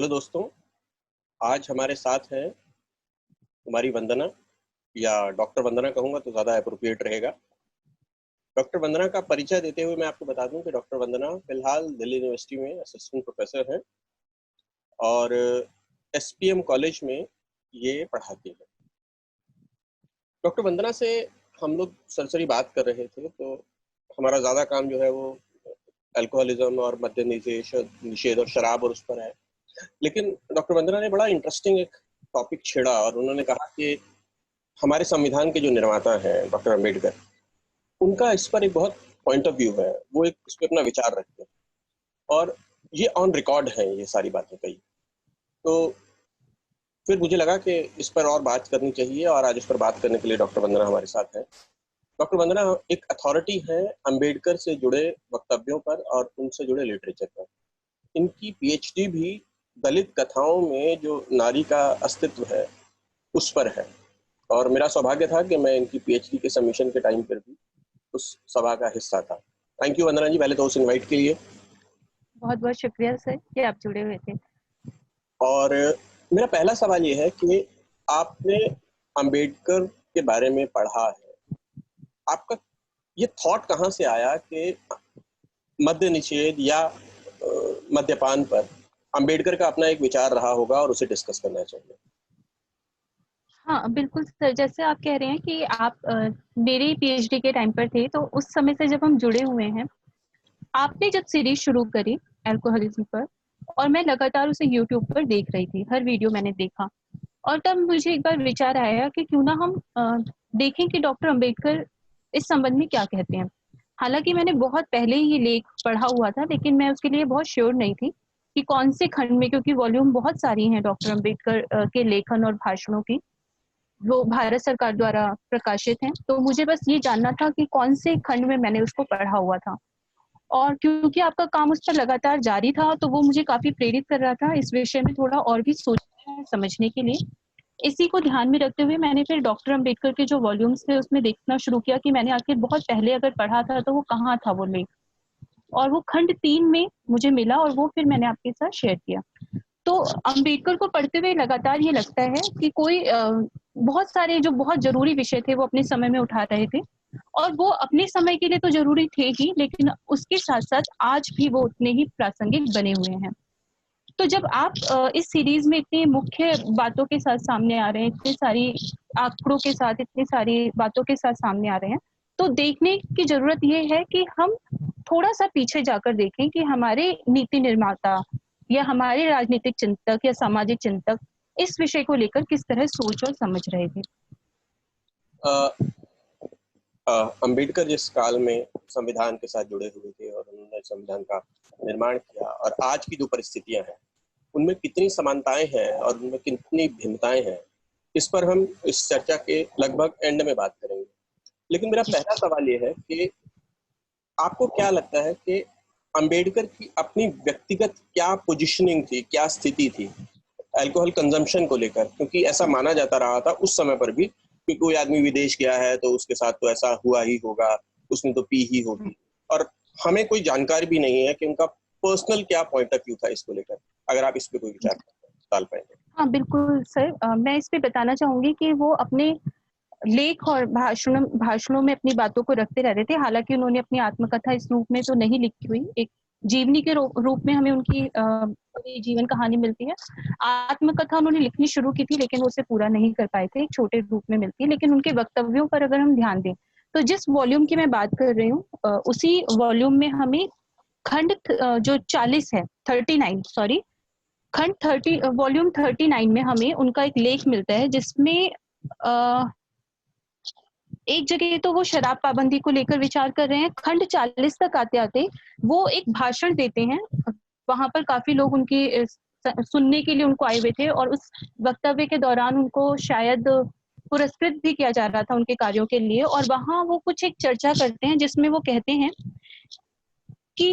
Hello दोस्तों, आज हमारे साथ हैं कुमारी वंदना या डॉक्टर वंदना कहूँगा तो ज़्यादा एप्रोप्रिएट रहेगा। डॉक्टर वंदना का परिचय देते हुए मैं आपको बता दूँ कि डॉक्टर वंदना फ़िलहाल दिल्ली यूनिवर्सिटी में असिस्टेंट प्रोफ़ेसर हैं और एसपीएम कॉलेज में ये पढ़ाती हैं। डॉक्टर वंदना से हम लोग सरसरी बात कर रहे थे, तो हमारा ज़्यादा काम जो है वो अल्कोहलिज़्म और मद्य निषेध निषेध और शराब और उस पर है। लेकिन डॉक्टर वंदना ने बड़ा इंटरेस्टिंग एक टॉपिक छेड़ा और उन्होंने कहा कि हमारे संविधान के जो निर्माता हैं डॉक्टर अम्बेडकर, उनका इस पर एक बहुत पॉइंट ऑफ व्यू है, वो एक उस पे अपना विचार रखते हैं और ये ऑन रिकॉर्ड है ये सारी बातें कही। तो फिर मुझे लगा कि इस पर और बात करनी चाहिए और आज इस पर बात करने के लिए डॉक्टर वंदना हमारे साथ हैं। डॉक्टर वंदना एक अथॉरिटी है अम्बेडकर से जुड़े वक्तव्यों पर और उनसे जुड़े लिटरेचर पर। इनकी पीएचडी भी दलित कथाओं में जो नारी का अस्तित्व है उस पर है और मेरा सौभाग्य था कि मैं इनकी पीएचडी के सबमिशन के टाइम पर भी उस सभा का हिस्सा था। थैंक यू वंदना जी, पहले तो उस इनवाइट के लिए। बहुत बहुत शुक्रिया सर कि आप जुड़े हुए थे। और मेरा पहला सवाल ये है कि आपने अम्बेडकर के बारे में पढ़ा है, आपका ये थॉट कहाँ से आया कि मद्य निषेध या मद्यपान पर अम्बेडकर का अपना एक विचार रहा होगा और उसे डिस्कस करना चाहिए? हाँ बिल्कुल सर, जैसे आप कह रहे हैं कि आप मेरी पीएचडी के टाइम पर थे, तो उस समय से जब हम जुड़े हुए हैं, आपने जब सीरीज शुरू करी अल्कोहलिज्म पर और मैं लगातार उसे यूट्यूब पर देख रही थी, हर वीडियो मैंने देखा और तब मुझे एक बार विचार आया कि क्यों ना हम देखें कि डॉक्टर अम्बेडकर इस संबंध में क्या कहते हैं। हालांकि मैंने बहुत पहले ही ये लेख पढ़ा हुआ था, लेकिन मैं उसके लिए बहुत श्योर नहीं थी कि कौन से खंड में, क्योंकि वॉल्यूम बहुत सारी हैं डॉक्टर अम्बेडकर के लेखन और भाषणों की, वो भारत सरकार द्वारा प्रकाशित हैं। तो मुझे बस ये जानना था कि कौन से खंड में मैंने उसको पढ़ा हुआ था, और क्योंकि आपका काम उस पर लगातार जारी था तो वो मुझे काफी प्रेरित कर रहा था इस विषय में थोड़ा और भी सोचने समझने के लिए। इसी को ध्यान में रखते हुए मैंने फिर डॉक्टर अम्बेडकर के जो वॉल्यूम्स थे उसमें देखना शुरू किया कि मैंने आखिर बहुत पहले अगर पढ़ा था तो वो कहाँ था वो लेख, और वो खंड 3 में मुझे मिला और वो फिर मैंने आपके साथ शेयर किया। तो अम्बेडकर को पढ़ते हुए लगातार ये लगता है कि कोई बहुत सारे जो बहुत जरूरी विषय थे वो अपने समय में उठा रहे थे, और वो अपने समय के लिए तो जरूरी थे ही, लेकिन उसके साथ साथ आज भी वो उतने ही प्रासंगिक बने हुए हैं। तो जब आप इस सीरीज में इतनी मुख्य बातों के साथ सामने आ रहे हैं, इतनी सारी आंकड़ों के साथ, इतनी सारी बातों के साथ सामने आ रहे हैं, तो देखने की जरूरत ये है कि हम थोड़ा सा पीछे जाकर देखें कि हमारे नीति निर्माता या हमारे राजनीतिक चिंतक या सामाजिक चिंतक इस विषय को लेकर किस तरह सोच और समझ रहे थे। अम्बेडकर जिस काल में संविधान के साथ जुड़े हुए थे और उन्होंने संविधान का निर्माण किया और आज की जो परिस्थितियां हैं उनमें कितनी समानताएं हैं और उनमें कितनी भिन्नताएं हैं, इस पर हम इस चर्चा के लगभग एंड में बात करेंगे। लेकिन मेरा पहला सवाल ये है कि आपको क्या लगता है कि अम्बेडकर की अपनी व्यक्तिगत क्या पोजीशनिंग थी, क्या स्थिति थी अल्कोहल कंजम्पशन को लेकर? क्योंकि ऐसा माना जाता रहा था उस समय पर भी कि कोई आदमी विदेश गया है तो उसके साथ तो ऐसा हुआ ही होगा, उसने तो पी ही होगी, और हमें कोई जानकारी भी नहीं है कि उनका पर्सनल क्या पॉइंट ऑफ व्यू था इसको लेकर। अगर आप इस पे कोई विचार डाल पाएंगे। हाँ बिल्कुल सर, मैं इस पे बताना चाहूंगी कि वो अपने लेख और भाषणों में अपनी बातों को रखते रहते थे। हालांकि उन्होंने अपनी आत्मकथा इस रूप में तो नहीं लिखी हुई, एक जीवनी के रूप में हमें उनकी पूरी जीवन कहानी मिलती है। आत्मकथा उन्होंने लिखनी शुरू की थी लेकिन वो उसे पूरा नहीं कर पाए थे, एक छोटे रूप में मिलती है। लेकिन उनके वक्तव्यों पर अगर हम ध्यान दें तो जिस वॉल्यूम की मैं बात कर रही हूँ उसी वॉल्यूम में हमें खंड जो 40 है, 39 सॉरी, खंड 30 वॉल्यूम 39 में हमें उनका एक लेख मिलता है जिसमें एक जगह तो वो शराब पाबंदी को लेकर विचार कर रहे हैं। खंड 40 तक आते आते वो एक भाषण देते हैं, वहां पर काफी लोग उनकी सुनने के लिए उनको आए हुए थे और उस वक्तव्य के दौरान उनको शायद पुरस्कृत भी किया जा रहा था उनके कार्यों के लिए। और वहां वो कुछ एक चर्चा करते हैं जिसमें वो कहते हैं कि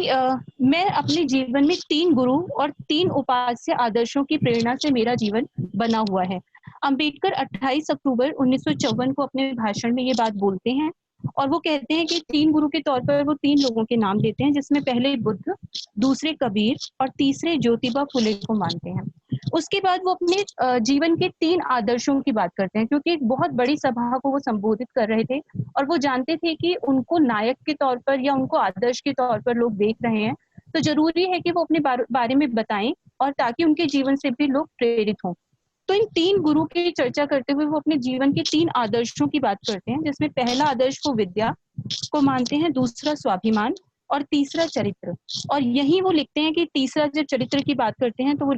मैं अपने जीवन में 3 गुरु और 3 उपास्य आदर्शों की प्रेरणा से मेरा जीवन बना हुआ है। अंबेडकर 28 अक्टूबर 1954 को अपने भाषण में ये बात बोलते हैं और वो कहते हैं कि 3 गुरु के तौर पर वो 3 लोगों के नाम लेते हैं, जिसमें पहले बुद्ध, दूसरे कबीर और तीसरे ज्योतिबा फुले को मानते हैं। उसके बाद वो अपने जीवन के 3 आदर्शों की बात करते हैं, क्योंकि एक बहुत बड़ी सभा को वो संबोधित कर रहे थे और वो जानते थे कि उनको नायक के तौर पर या उनको आदर्श के तौर पर लोग देख रहे हैं, तो ज़रूरी है कि वो अपने बारे में बताएँ और ताकि उनके जीवन से भी लोग प्रेरित हों। तो इन 3 गुरु की चर्चा करते हुए वो अपने जीवन के 3 आदर्शों की बात करते हैं, जिसमें पहला आदर्श वो विद्या को मानते हैं, दूसरा स्वाभिमान और तीसरा चरित्र। और यही वो लिखते हैं कि तीसरा जब चरित्र की बात करते हैं तो वो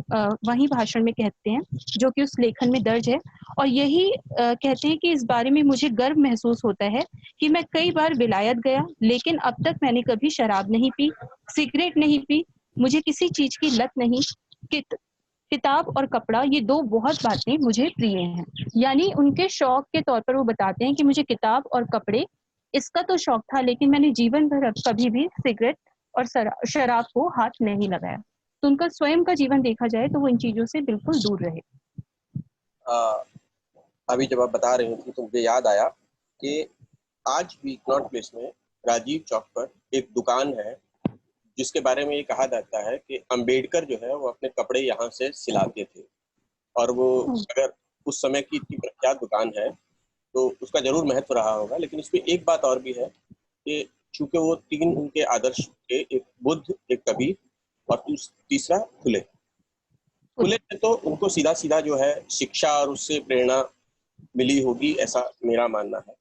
वही भाषण में कहते हैं, जो कि उस लेखन में दर्ज है। और यही कहते हैं कि इस बारे में मुझे गर्व महसूस होता है कि मैं कई बार विलायत गया, लेकिन अब तक मैंने कभी शराब नहीं पी, सिगरेट नहीं पी, मुझे किसी चीज की लत नहीं। किताब और कपड़ा, ये 2 बहुत बातें मुझे प्रिय हैं। यानी उनके शौक के तौर पर वो बताते हैं कि मुझे किताब और कपड़े, इसका तो शौक था, लेकिन मैंने जीवन भर कभी भी सिगरेट और शराब को हाथ नहीं लगाया। तो उनका स्वयं का जीवन देखा जाए तो वो इन चीजों से बिल्कुल दूर रहे। अभी जब आप बता रही थी तो मुझे याद आया कि आज भी कनॉट प्लेस में राजीव चौक पर एक दुकान है जिसके बारे में ये कहा जाता है कि अंबेडकर जो है वो अपने कपड़े यहाँ से सिलाते थे। और वो अगर उस समय की इतनी प्रख्यात दुकान है तो उसका जरूर महत्व रहा होगा। लेकिन इसमें एक बात और भी है कि चूंकि वो 3 उनके आदर्श थे, एक बुद्ध, एक कबीर और तीसरा फुले थे, तो उनको सीधा सीधा जो है शिक्षा और उससे प्रेरणा मिली होगी, ऐसा मेरा मानना है।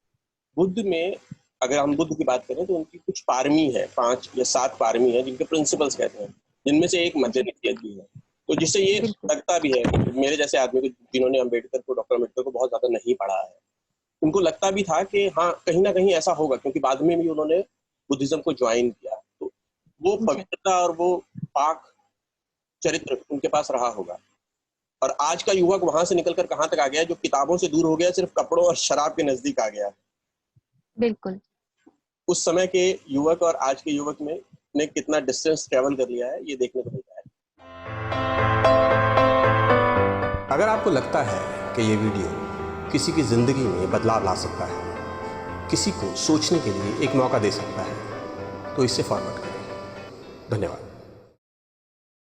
बुद्ध में अगर हम बुद्ध की बात करें तो उनकी कुछ पारमी है, 5 या 7 पारमी है जिनके प्रिंसिपल्स कहते हैं, जिनमें से एक मध्य निश्चय भी है। तो जिससे ये लगता भी है मेरे जैसे आदमी को, जिन्होंने अम्बेडकर को, डॉक्टर अम्बेडकर को बहुत ज्यादा नहीं पढ़ा है, उनको लगता भी था कि हाँ कहीं ना कहीं ऐसा होगा, क्योंकि बाद में भी उन्होंने बुद्धिज्म को ज्वाइन किया। तो वो पवित्रता और वो पाक चरित्र उनके पास रहा होगा। और आज का युवक वहां से निकलकर कहाँ तक आ गया है, जो किताबों से दूर हो गया, सिर्फ कपड़ों और शराब के नजदीक आ गया है। बिल्कुल। उस समय के युवक और आज के युवक में ने कितना डिस्टेंस ट्रेवल कर लिया है, ये देखने को मिलता है। अगर आपको लगता है कि ये वीडियो किसी की ज़िंदगी में बदलाव ला सकता है, किसी को सोचने के लिए एक मौका दे सकता है, तो इसे फॉरवर्ड करें। धन्यवाद।